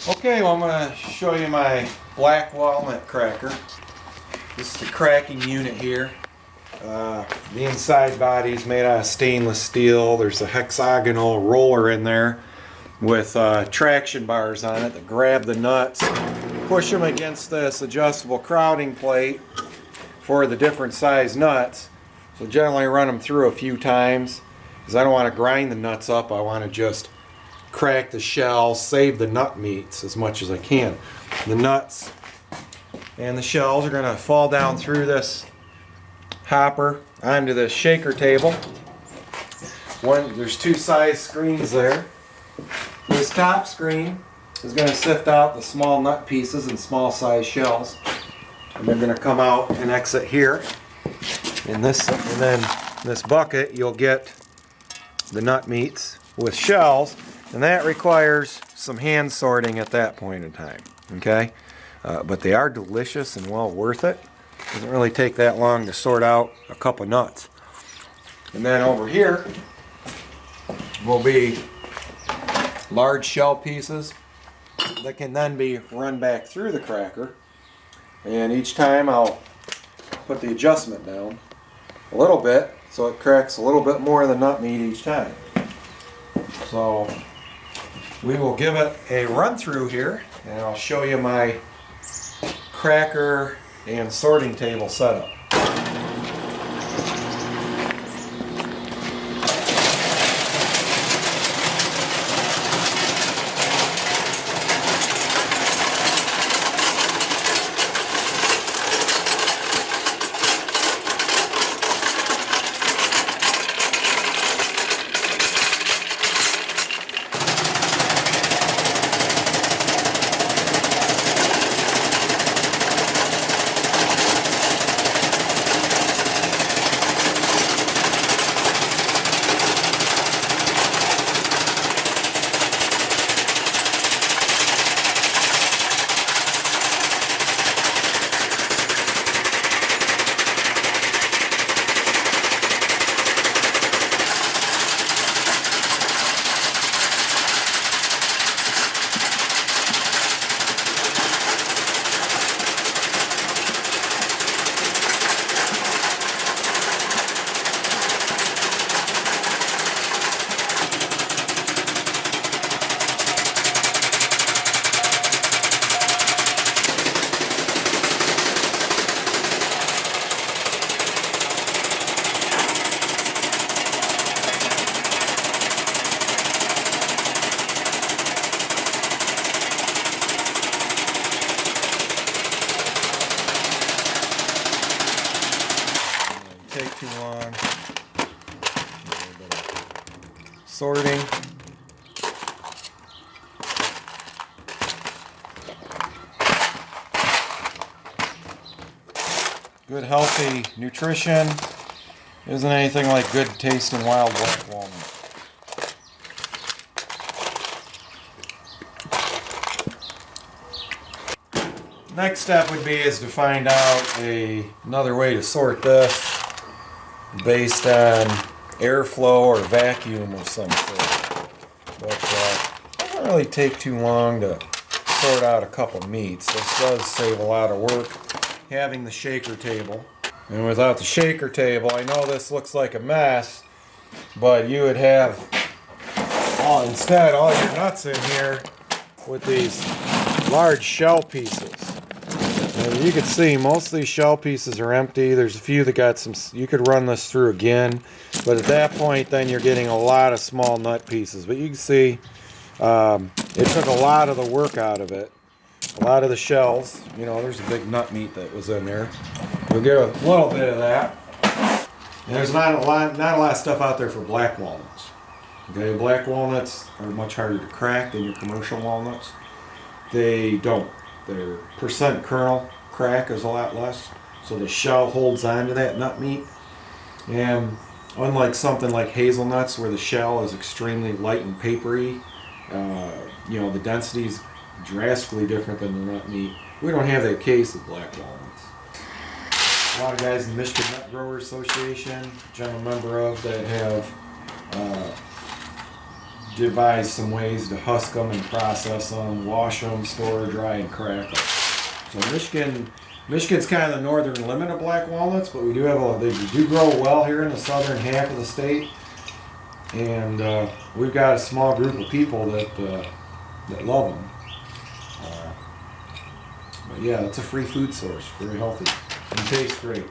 Okay, well I'm going to show you my black walnut cracker. This is the cracking unit here. The inside body is made out of stainless steel. There's a hexagonal roller in there with traction bars on it that grab the nuts, push them against this adjustable crowding plate for the different size nuts. So generally run them through a few times because I don't want to grind the nuts up. I want to just crack the shells, save the nut meats as much as I can. The nuts and the shells are going to fall down through this hopper onto the shaker table. There's two size screens there. This top screen is going to sift out the small nut pieces and small size shells, and they're going to come out and exit here. And then this bucket you'll get the nut meats with shells. And that requires some hand sorting at that point in time, okay? But they are delicious and well worth it. Doesn't really take that long to sort out a cup of nuts. And then over here will be large shell pieces that can then be run back through the cracker. And each time I'll put the adjustment down a little bit so it cracks a little bit more of the nut meat each time. So we will give it a run through here, and I'll show you my cracker and sorting table setup. Take too long. A little bit of sorting. Good healthy nutrition isn't anything like good tasting wild black walnut. Next step would be is to find out another way to sort this based on airflow or vacuum of some sort. But it doesn't really take too long to sort out a couple meats. This does save a lot of work having the shaker table. And without the shaker table, I know this looks like a mess, but you would have instead all your nuts in here with these large shell pieces. And you can see most of these shell pieces are empty. There's a few that got some, you could run this through again, but at that point then you're getting a lot of small nut pieces. But you can see it took a lot of the work out of it. A lot of the shells, you know, there's a big nut meat that was in there. We'll get a little bit of that. And there's not a lot of stuff out there for black walnuts. Okay, black walnuts are much harder to crack than your commercial walnuts. They don't. Their percent kernel crack is a lot less, so the shell holds on to that nut meat. And unlike something like hazelnuts where the shell is extremely light and papery, you know, the density is drastically different than the nut meat. We don't have that case of black walnuts. A lot of guys in the Michigan Nut Growers Association, which I'm a member of, that have devise some ways to husk them and process them, wash them, store, dry, and crack them. So Michigan's kind of the northern limit of black walnuts, but we do have they do grow well here in the southern half of the state, and we've got a small group of people that love them. But yeah, it's a free food source, very healthy, and tastes great.